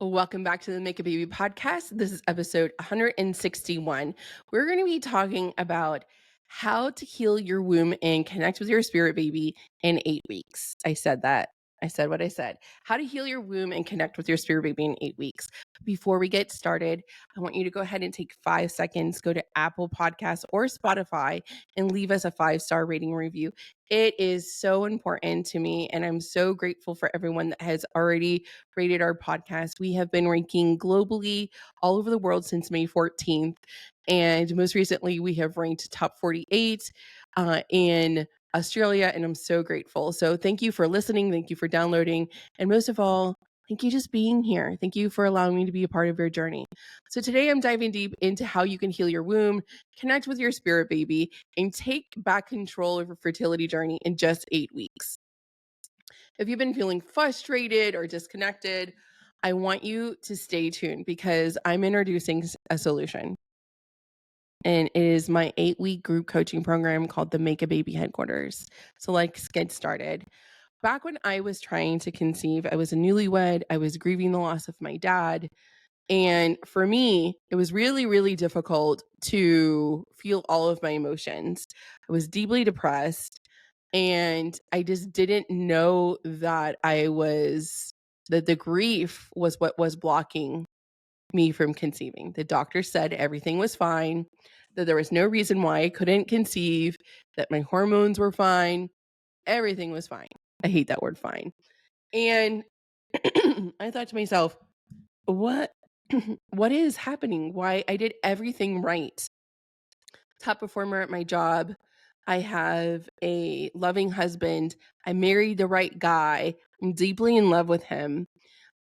Welcome back to the Make a Baby podcast. This is episode 161. We're going to be talking about how to heal your womb and connect with your spirit baby in 8 weeks. I said that. I said what I said. How to heal your womb and connect with your spirit baby in 8 weeks. Before we get started, I want you to go ahead and take 5 seconds, go to Apple Podcasts or Spotify and leave us a 5-star rating review. It is so important to me, and I'm so grateful for everyone that has already rated our podcast. We have been ranking globally all over the world since May 14th. And most recently, we have ranked top 48 in Australia. And I'm so grateful. So thank you for listening. Thank you for downloading. And most of all, thank you just being here. Thank you for allowing me to be a part of your journey. So today I'm diving deep into how you can heal your womb, connect with your spirit baby, and take back control of your fertility journey in just 8 weeks. If you've been feeling frustrated or disconnected, I want you to stay tuned because I'm introducing a solution. And it is my 8-week group coaching program called the Make a Baby Headquarters. So let's get started. Back when I was trying to conceive, I was a newlywed. I was grieving the loss of my dad. And for me, it was really, really difficult to feel all of my emotions. I was deeply depressed. And I just didn't know that that the grief was what was blocking me from conceiving. The doctor said everything was fine, that there was no reason why I couldn't conceive, that my hormones were fine, everything was fine. I hate that word fine. And I thought to myself, what what is happening? Why I did everything right. Top performer at my job. I have a loving husband. I married the right guy. I'm deeply in love with him.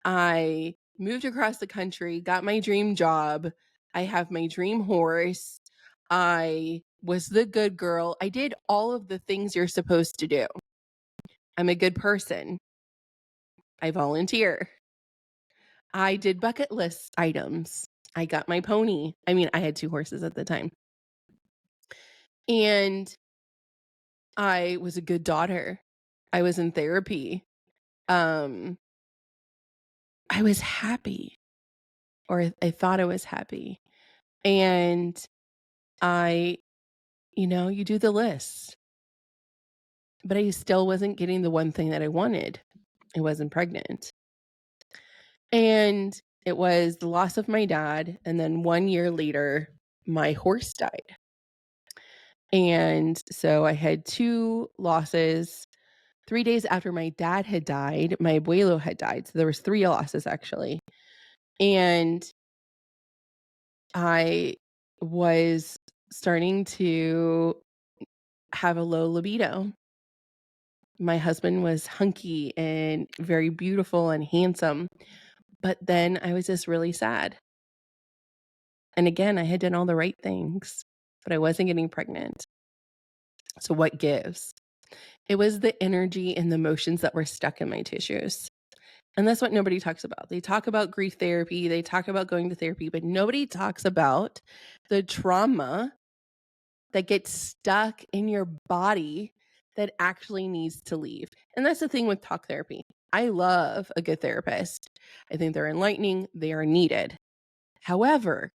I moved across the country, got my dream job. I have my dream horse. I was the good girl. I did all of the things you're supposed to do. I'm a good person. I volunteer. I did bucket list items. I got my pony. I mean, I had 2 horses at the time. And I was a good daughter. I was in therapy. Um, I was happy, or I thought I was happy. And you do the list. But I still wasn't getting the one thing that I wanted. I wasn't pregnant. And it was the loss of my dad. And then 1 year later, my horse died. And so I had 2 losses. 3 days after my dad had died, my abuelo had died. So there was 3 losses actually. And I was starting to have a low libido. My husband was hunky and very beautiful and handsome, but then I was just really sad. And again, I had done all the right things, but I wasn't getting pregnant. So what gives? It was the energy and the emotions that were stuck in my tissues. And that's what nobody talks about. They talk about grief therapy, they talk about going to therapy, but nobody talks about the trauma that gets stuck in your body that actually needs to leave. And that's the thing with talk therapy. I love a good therapist. I think they're enlightening, they are needed. However,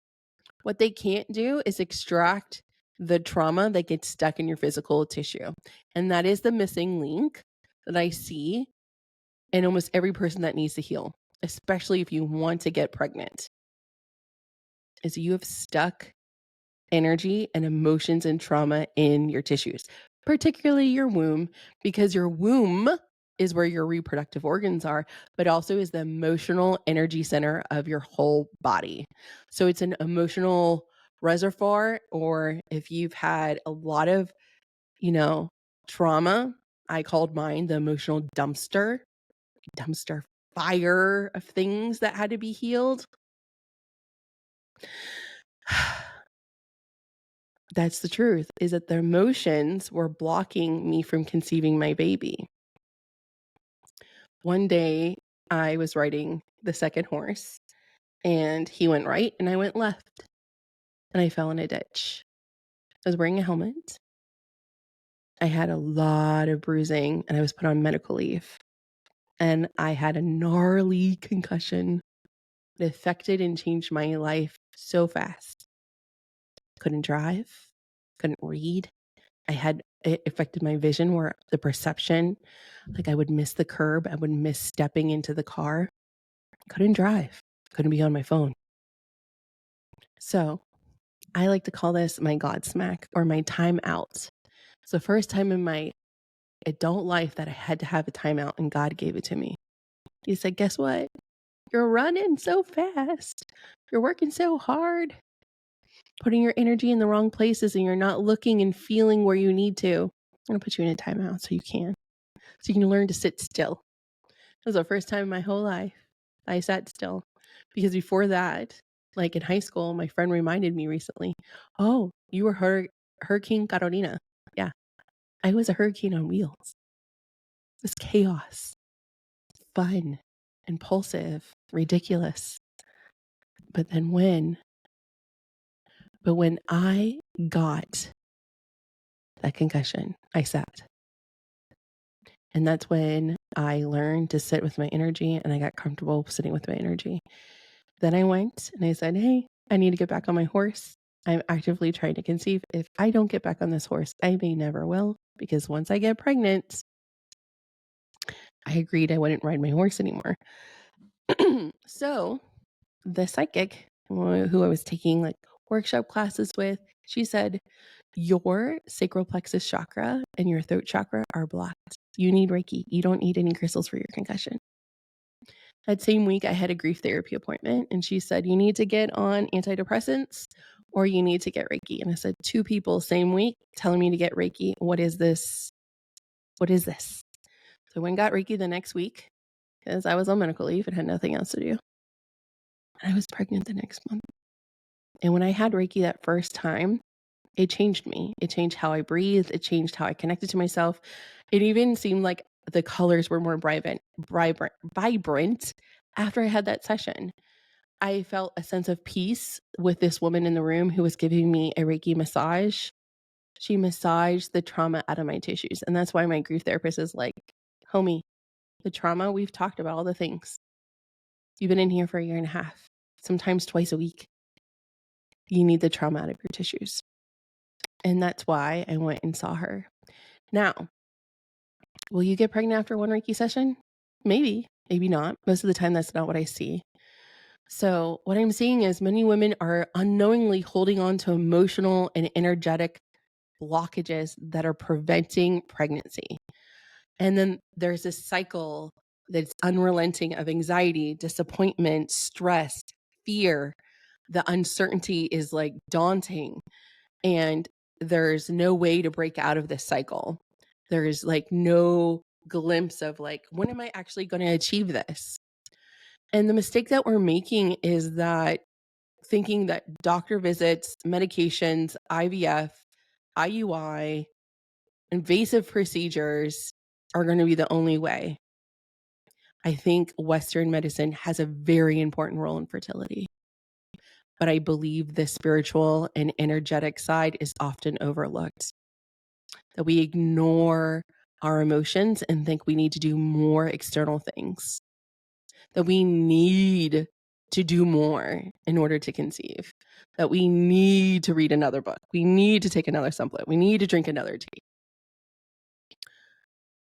what they can't do is extract the trauma that gets stuck in your physical tissue. And that is the missing link that I see in almost every person that needs to heal, especially if you want to get pregnant, is you have stuck energy and emotions and trauma in your tissues, particularly your womb, because your womb is where your reproductive organs are, but also is the emotional energy center of your whole body. So it's an emotional reservoir, or if you've had a lot of, trauma, I called mine the emotional dumpster fire of things that had to be healed. That's the truth, is that the emotions were blocking me from conceiving my baby. One day I was riding the second horse and he went right and I went left and I fell in a ditch. I was wearing a helmet. I had a lot of bruising and I was put on medical leave. And I had a gnarly concussion. It affected and changed my life so fast. Couldn't drive, couldn't read. It affected my vision, where the perception, like I would miss the curb, I would miss stepping into the car. Couldn't drive, couldn't be on my phone. So I like to call this my Godsmack, or my timeout. It's the first time in my adult life that I had to have a timeout, and God gave it to me. He said, guess what? You're running so fast. You're working so hard, putting your energy in the wrong places, and you're not looking and feeling where you need to. I'm going to put you in a timeout so you can learn to sit still. It was the first time in my whole life I sat still, because before that, like in high school, my friend reminded me recently, oh, you were Hurricane Carolina. Yeah, I was a hurricane on wheels. It was chaos, fun, impulsive, ridiculous. But when I got that concussion, I sat. And that's when I learned to sit with my energy, and I got comfortable sitting with my energy. Then I went and I said, hey, I need to get back on my horse. I'm actively trying to conceive. If I don't get back on this horse, I may never will, because once I get pregnant, I agreed I wouldn't ride my horse anymore. So the psychic who I was taking like workshop classes with, she said, your sacral plexus chakra and your throat chakra are blocked. You need Reiki. You don't need any crystals for your concussion. That same week, I had a grief therapy appointment, and she said, you need to get on antidepressants or you need to get Reiki. And I said, 2 people same week telling me to get Reiki. What is this? What is this? So I went and got Reiki the next week, because I was on medical leave and had nothing else to do. And I was pregnant the next month. And when I had Reiki that first time, it changed me. It changed how I breathed. It changed how I connected to myself. It even seemed like the colors were more vibrant after I had that session. I felt a sense of peace with this woman in the room who was giving me a Reiki massage. She massaged the trauma out of my tissues. And that's why my grief therapist is like, homie, the trauma, we've talked about all the things. You've been in here for 1.5 years, sometimes twice a week. You need the trauma out of your tissues. And that's why I went and saw her. Now, will you get pregnant after one Reiki session? Maybe, maybe not. Most of the time, that's not what I see. So what I'm seeing is many women are unknowingly holding on to emotional and energetic blockages that are preventing pregnancy. And then there's this cycle that's unrelenting of anxiety, disappointment, stress, fear. The uncertainty is like daunting, and there's no way to break out of this cycle. There's like no glimpse of like, when am I actually going to achieve this? And the mistake that we're making is that thinking that doctor visits, medications, IVF, IUI, invasive procedures are going to be the only way. I think Western medicine has a very important role in fertility, but I believe the spiritual and energetic side is often overlooked. That we ignore our emotions and think we need to do more external things. That we need to do more in order to conceive. That we need to read another book. We need to take another supplement. We need to drink another tea.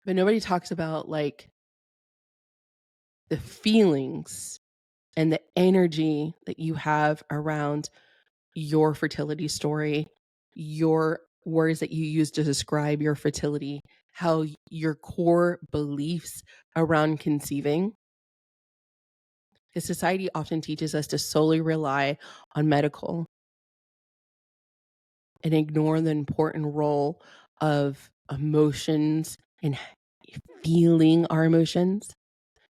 But nobody talks about like the feelings and the energy that you have around your fertility story, your words that you use to describe your fertility, how your core beliefs around conceiving. Because society often teaches us to solely rely on medical and ignore the important role of emotions and feeling our emotions.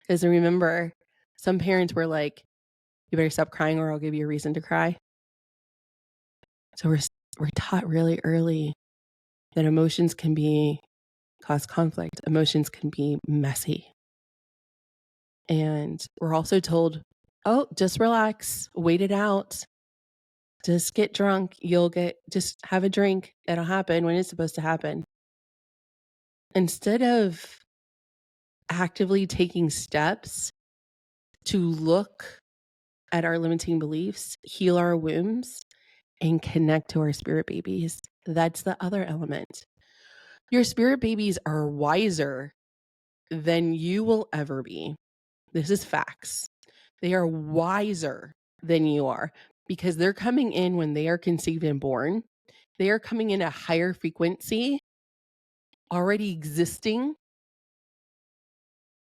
Because remember, some parents were like, you better stop crying or I'll give you a reason to cry. So we're taught really early that emotions can cause conflict. Emotions can be messy. And we're also told, oh, just relax, wait it out. Just get drunk. Just have a drink. It'll happen when it's supposed to happen. Instead of actively taking steps to look at our limiting beliefs, heal our wombs, and connect to our spirit babies. That's the other element. Your spirit babies are wiser than you will ever be. This is facts. They are wiser than you are because they're coming in when they are conceived and born. They are coming in a higher frequency, already existing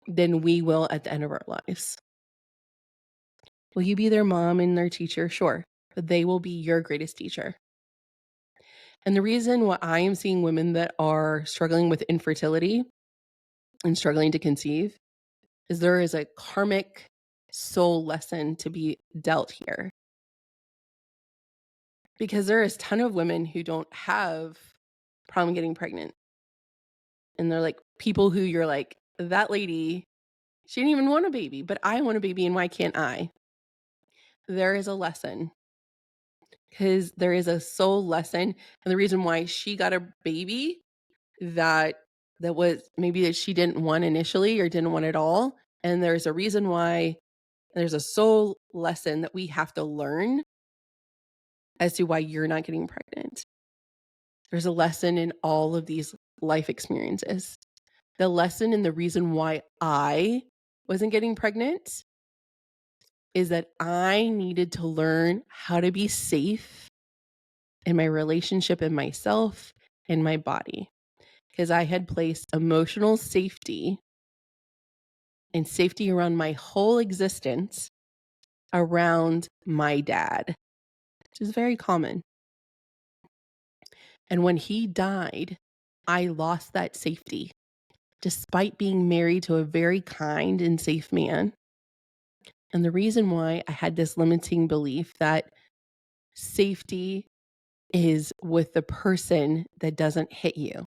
than we will at the end of our lives. Will you be their mom and their teacher? Sure, but they will be your greatest teacher. And the reason why I am seeing women that are struggling with infertility and struggling to conceive is there is a karmic soul lesson to be dealt here. Because there is a ton of women who don't have problem getting pregnant. And they're like people who you're like, that lady, she didn't even want a baby, but I want a baby and why can't I? There is a lesson. Because there is a soul lesson. And the reason why she got a baby that was maybe that she didn't want initially or didn't want at all. And there's a reason why there's a soul lesson that we have to learn as to why you're not getting pregnant. There's a lesson in all of these life experiences. The lesson and the reason why I wasn't getting pregnant is that I needed to learn how to be safe in my relationship and myself and my body. Because I had placed emotional safety and safety around my whole existence around my dad, which is very common. And when he died, I lost that safety, despite being married to a very kind and safe man. And the reason why I had this limiting belief that safety is with the person that doesn't hit you.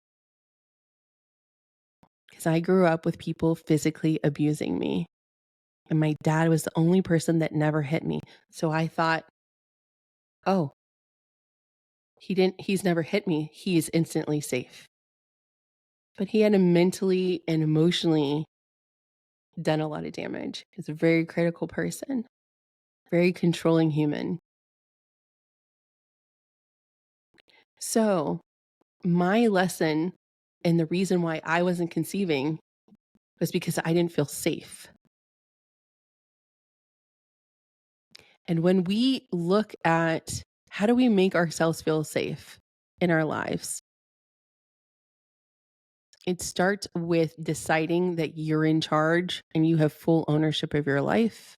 Because I grew up with people physically abusing me. And my dad was the only person that never hit me. So I thought, oh, he's never hit me. He is instantly safe. But he had mentally and emotionally done a lot of damage. He's a very critical person, very controlling human. So my lesson and the reason why I wasn't conceiving was because I didn't feel safe. And when we look at how do we make ourselves feel safe in our lives, it starts with deciding that you're in charge and you have full ownership of your life,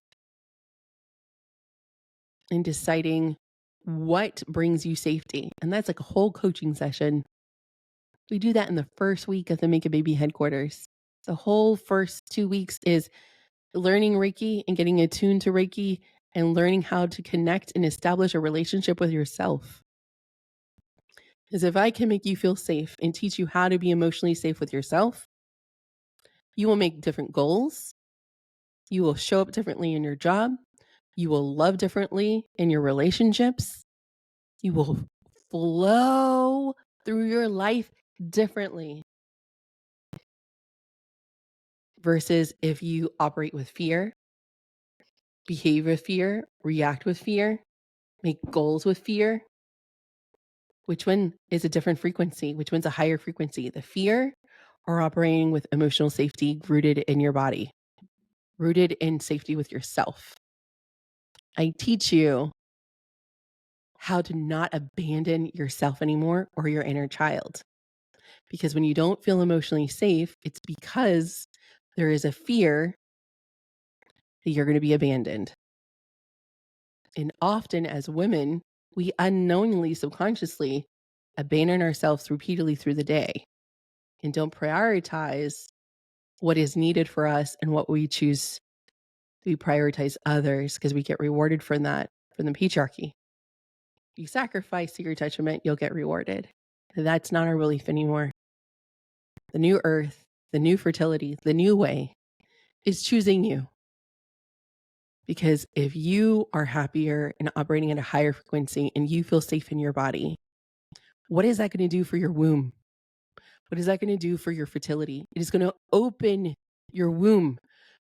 and deciding what brings you safety. And that's like a whole coaching session. We do that in the first week of the Make a Baby headquarters. The whole first 2 weeks is learning Reiki and getting attuned to Reiki and learning how to connect and establish a relationship with yourself. Because if I can make you feel safe and teach you how to be emotionally safe with yourself, you will make different goals. You will show up differently in your job. You will love differently in your relationships. You will flow through your life differently. Versus if you operate with fear, behave with fear, react with fear, make goals with fear. Which one is a different frequency? Which one's a higher frequency? The fear or operating with emotional safety rooted in your body, rooted in safety with yourself? I teach you how to not abandon yourself anymore or your inner child. Because when you don't feel emotionally safe, it's because there is a fear that you're going to be abandoned. And often as women, we unknowingly, subconsciously abandon ourselves repeatedly through the day and don't prioritize what is needed for us and what we choose. We prioritize others because we get rewarded from that, from the patriarchy. You sacrifice to your attachment, you'll get rewarded. That's not our belief anymore. The new earth, the new fertility, the new way is choosing you. Because if you are happier and operating at a higher frequency and you feel safe in your body, what is that going to do for your womb? What is that going to do for your fertility? It is going to open your womb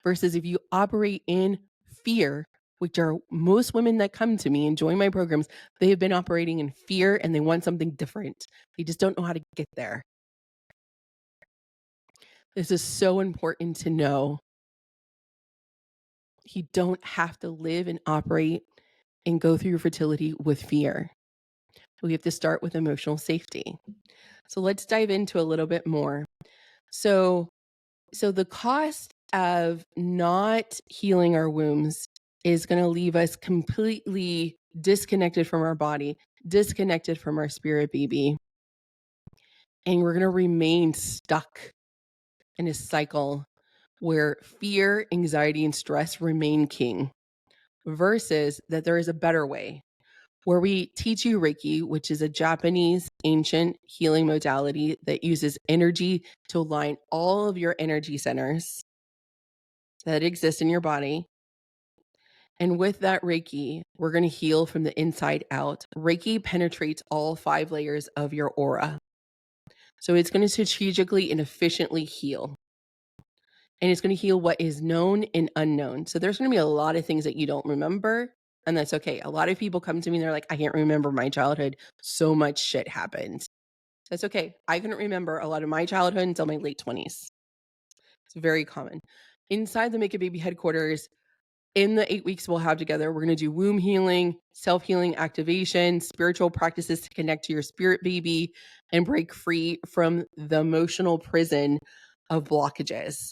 versus if you operate in fear, which are most women that come to me and join my programs, they have been operating in fear and they want something different. They just don't know how to get there. This is so important to know. You don't have to live and operate and go through your fertility with fear. We have to start with emotional safety. So let's dive into a little bit more. So the cost of not healing our wombs is going to leave us completely disconnected from our body, disconnected from our spirit baby. And we're going to remain stuck in a cycle where fear, anxiety, and stress remain king, versus that there is a better way where we teach you Reiki, which is a Japanese ancient healing modality that uses energy to align all of your energy centers that exist in your body. And with that Reiki, we're going to heal from the inside out. Reiki penetrates all 5 layers of your aura. So it's going to strategically and efficiently heal. And it's going to heal what is known and unknown. So there's going to be a lot of things that you don't remember. And that's okay. A lot of people come to me and they're like, I can't remember my childhood. So much shit happened. That's okay. I couldn't remember a lot of my childhood until my late 20s. It's very common. Inside the Make a Baby headquarters, in the 8 weeks we'll have together, we're going to do womb healing, self-healing activation, spiritual practices to connect to your spirit baby and break free from the emotional prison of blockages.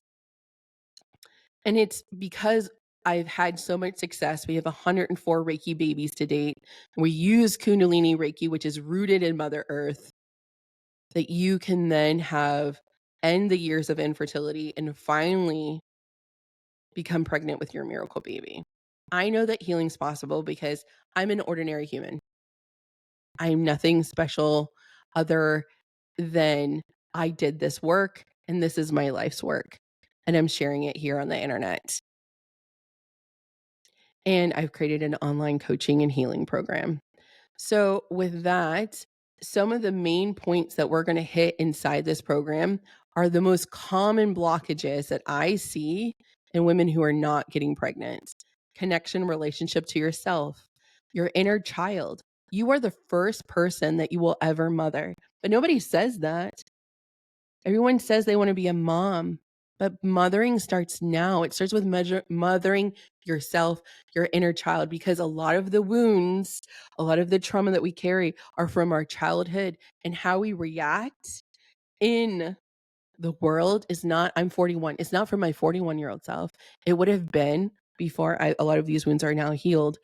And it's because I've had so much success. We have 104 Reiki babies to date. We use Kundalini Reiki, which is rooted in Mother Earth, that you can then end the years of infertility and finally become pregnant with your miracle baby. I know that healing's possible because I'm an ordinary human. I'm nothing special other than I did this work and this is my life's work. And I'm sharing it here on the internet. And I've created an online coaching and healing program. So with that, some of the main points that we're going to hit inside this program are the most common blockages that I see in women who are not getting pregnant. Connection, relationship to yourself, your inner child. You are the first person that you will ever mother, but nobody says that. Everyone says they want to be a mom, but mothering starts now. It starts with mothering yourself, your inner child, because a lot of the wounds, a lot of the trauma that we carry are from our childhood, and how we react in the world is not, I'm 41. It's not from my 41-year-old self. It would have been before a lot of these wounds are now healed,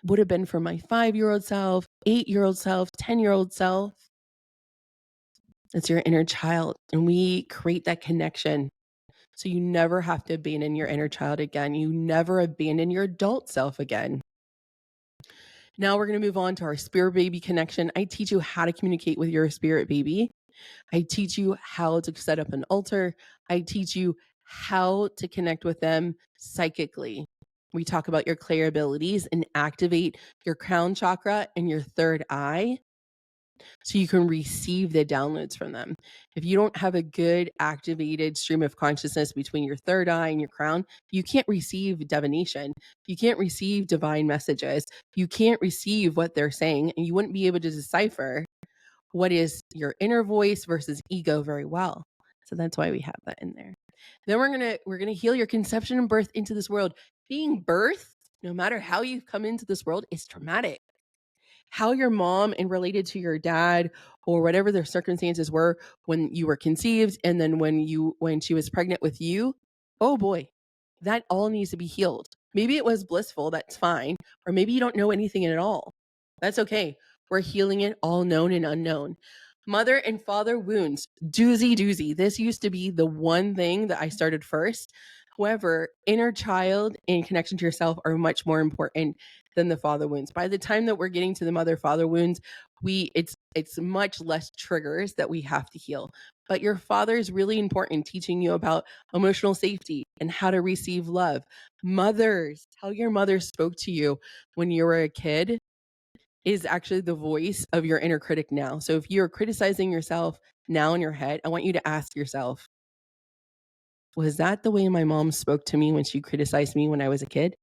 would have been from my 5-year-old self, 8-year-old self, 10-year-old self. It's your inner child, and we create that connection. So you never have to abandon your inner child again. You never abandon your adult self again. Now we're going to move on to our spirit baby connection. I teach you how to communicate with your spirit baby. I teach you how to set up an altar. I teach you how to connect with them psychically. We talk about your clair abilities and activate your crown chakra and your third eye, so you can receive the downloads from them. If you don't have a good activated stream of consciousness between your third eye and your crown, you can't receive divination. You can't receive divine messages. You can't receive what they're saying, and you wouldn't be able to decipher what is your inner voice versus ego very well. So that's why we have that in there. Then we're gonna heal your conception and birth into this world. Being birthed, no matter how you've come into this world, is traumatic. How your mom and related to your dad or whatever their circumstances were when you were conceived, and then when she was pregnant with you, oh boy, that all needs to be healed. Maybe it was blissful, that's fine. Or maybe you don't know anything at all. That's okay. We're healing it, all known and unknown. Mother and father wounds, doozy. This used to be the one thing that I started first. However, inner child and connection to yourself are much more important than the father wounds. By the time that we're getting to the mother father wounds, it's much less triggers that we have to heal. But your father is really important, teaching you about emotional safety and how to receive love. Mothers, how your mother spoke to you when you were a kid is actually the voice of your inner critic now. So if you're criticizing yourself now in your head, I want you to ask yourself, was that the way my mom spoke to me when she criticized me when I was a kid?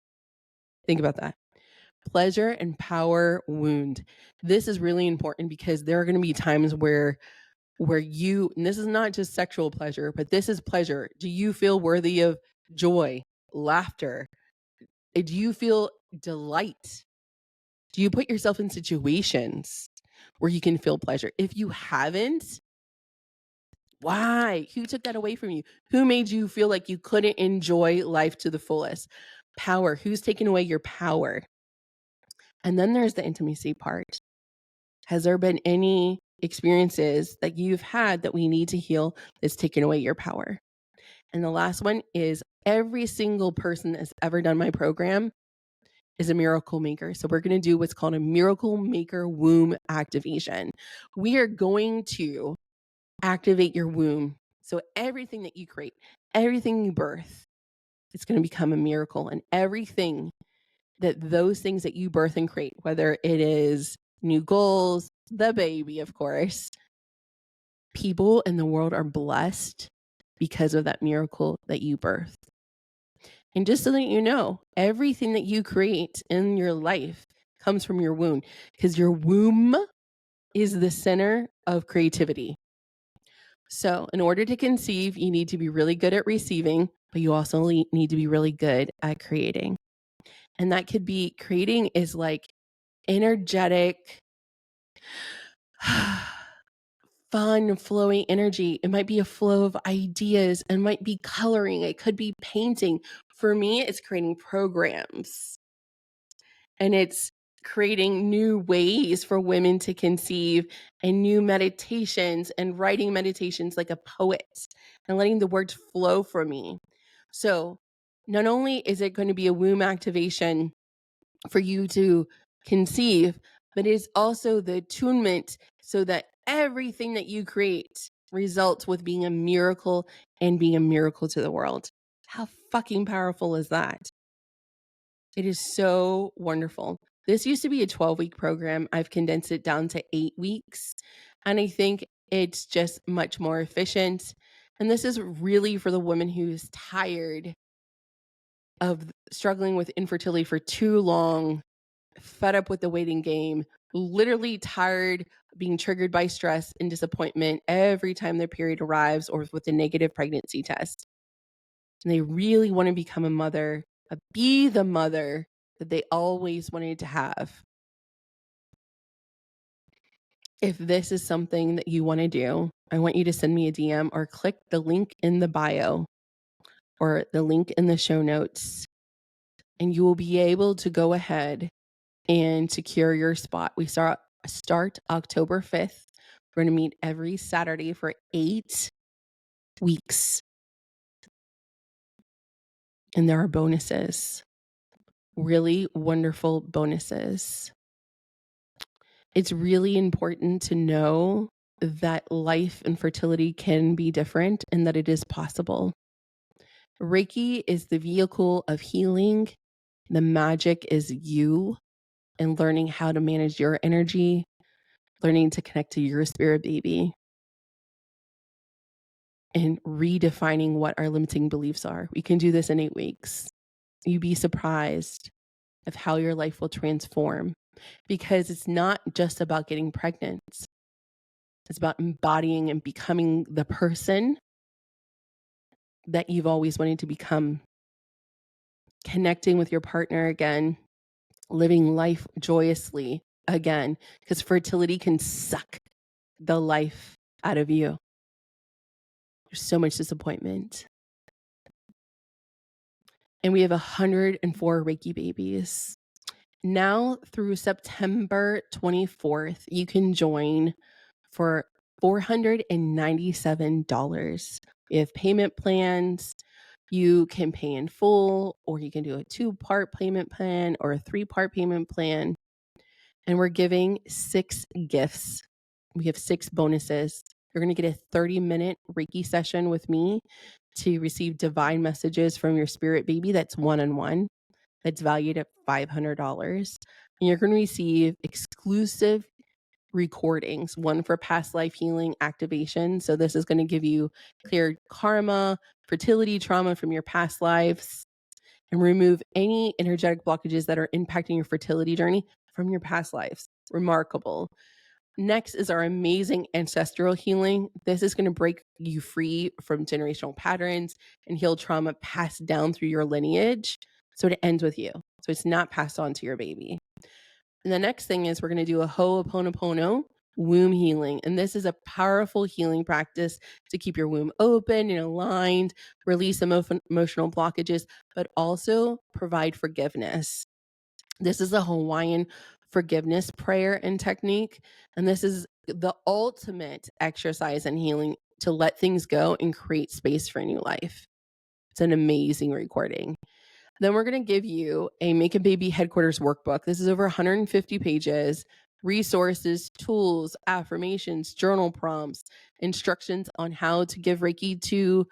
Think about that. Pleasure and power wound. This is really important because there are going to be times where you, and this is not just sexual pleasure, but this is pleasure. Do you feel worthy of joy, laughter? Do you feel delight? Do you put yourself in situations where you can feel pleasure? If you haven't, why? Who took that away from you? Who made you feel like you couldn't enjoy life to the fullest? Power. Who's taken away your power? And then there's the intimacy part. Has there been any experiences that you've had that we need to heal that's taken away your power? And the last one is every single person that's ever done my program is a miracle maker. So we're going to do what's called a miracle maker womb activation. We are going to activate your womb. So everything that you create, everything you birth, it's going to become a miracle. And everything that those things that you birth and create, whether it is new goals, the baby, of course, people in the world are blessed because of that miracle that you birth. And just so that you know, everything that you create in your life comes from your womb, because your womb is the center of creativity. So in order to conceive, you need to be really good at receiving, but you also need to be really good at creating. And that could be, creating is like energetic, fun, flowing energy. It might be a flow of ideas, and might be coloring. It could be painting. For me, it's creating programs. And it's creating new ways for women to conceive, and new meditations, and writing meditations like a poet, and letting the words flow from me. So not only is it going to be a womb activation for you to conceive, but it's also the attunement so that everything that you create results with being a miracle, and being a miracle to the world. How fucking powerful is that? It is so wonderful. This used to be a 12-week program. I've condensed it down to 8 weeks. And I think it's just much more efficient. And this is really for the woman who's tired of struggling with infertility for too long, fed up with the waiting game, literally tired, being triggered by stress and disappointment every time their period arrives, or with a negative pregnancy test. And they really want to become a mother, be the mother that they always wanted to have. If this is something that you want to do, I want you to send me a DM or click the link in the bio or the link in the show notes, and you will be able to go ahead and secure your spot. We start October 5th. We're going to meet every Saturday for 8 weeks. And there are bonuses, really wonderful bonuses. It's really important to know that life and fertility can be different, and that it is possible. Reiki is the vehicle of healing. The magic is you, and learning how to manage your energy, learning to connect to your spirit baby, and redefining what our limiting beliefs are. We can do this in 8 weeks. You'd be surprised of how your life will transform, because it's not just about getting pregnant. It's about embodying and becoming the person that you've always wanted to become, connecting with your partner again, living life joyously again, because fertility can suck the life out of you. There's so much disappointment. And we have 104 Reiki babies. Now through September 24th, you can join for $497. We have payment plans. You can pay in full, or you can do a 2-part payment plan or a 3-part payment plan. And we're giving 6 gifts. We have 6 bonuses. You're going to get a 30-minute Reiki session with me to receive divine messages from your spirit baby. That's one-on-one. That's valued at $500. And you're going to receive exclusive recordings, one for past life healing activation. So this is going to give you clear karma, fertility trauma from your past lives, and remove any energetic blockages that are impacting your fertility journey from your past lives. Remarkable. Next is our amazing ancestral healing. This is going to break you free from generational patterns and heal trauma passed down through your lineage. So it ends with you. So it's not passed on to your baby. And the next thing is we're going to do a Ho'oponopono womb healing. And this is a powerful healing practice to keep your womb open and aligned, release emotional blockages, but also provide forgiveness. This is a Hawaiian forgiveness prayer and technique. And this is the ultimate exercise in healing to let things go and create space for a new life. It's an amazing recording. Then we're going to give you a Make a Baby Headquarters workbook. This is over 150 pages, resources, tools, affirmations, journal prompts, instructions on how to give Reiki to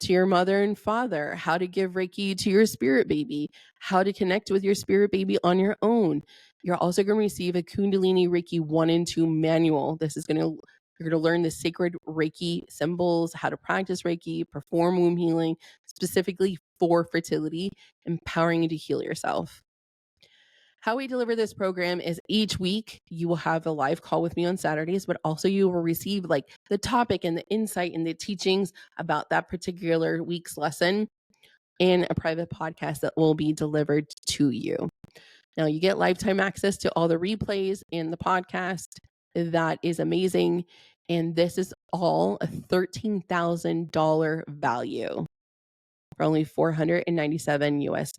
your mother and father, how to give Reiki to your spirit baby, how to connect with your spirit baby on your own. You're also going to receive a Kundalini Reiki 1 and 2 manual. You're going to learn the sacred Reiki symbols, how to practice Reiki, perform womb healing, specifically for fertility, empowering you to heal yourself. How we deliver this program is each week you will have a live call with me on Saturdays, but also you will receive like the topic and the insight and the teachings about that particular week's lesson in a private podcast that will be delivered to you. Now you get lifetime access to all the replays and the podcast. That is amazing. And this is all a $13,000 value for only $497 US.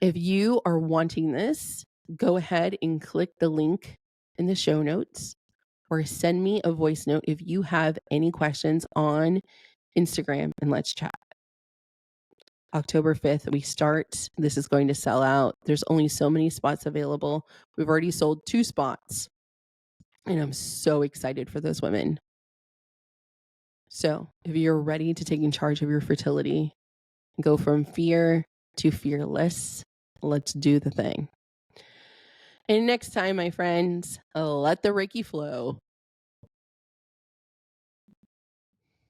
If you are wanting this, go ahead and click the link in the show notes or send me a voice note if you have any questions on Instagram, and let's chat. October 5th, we start. This is going to sell out. There's only so many spots available. We've already sold 2 spots, and I'm so excited for those women. So if you're ready to take in charge of your fertility, go from fear to fearless, let's do the thing. And next time, my friends, let the Reiki flow.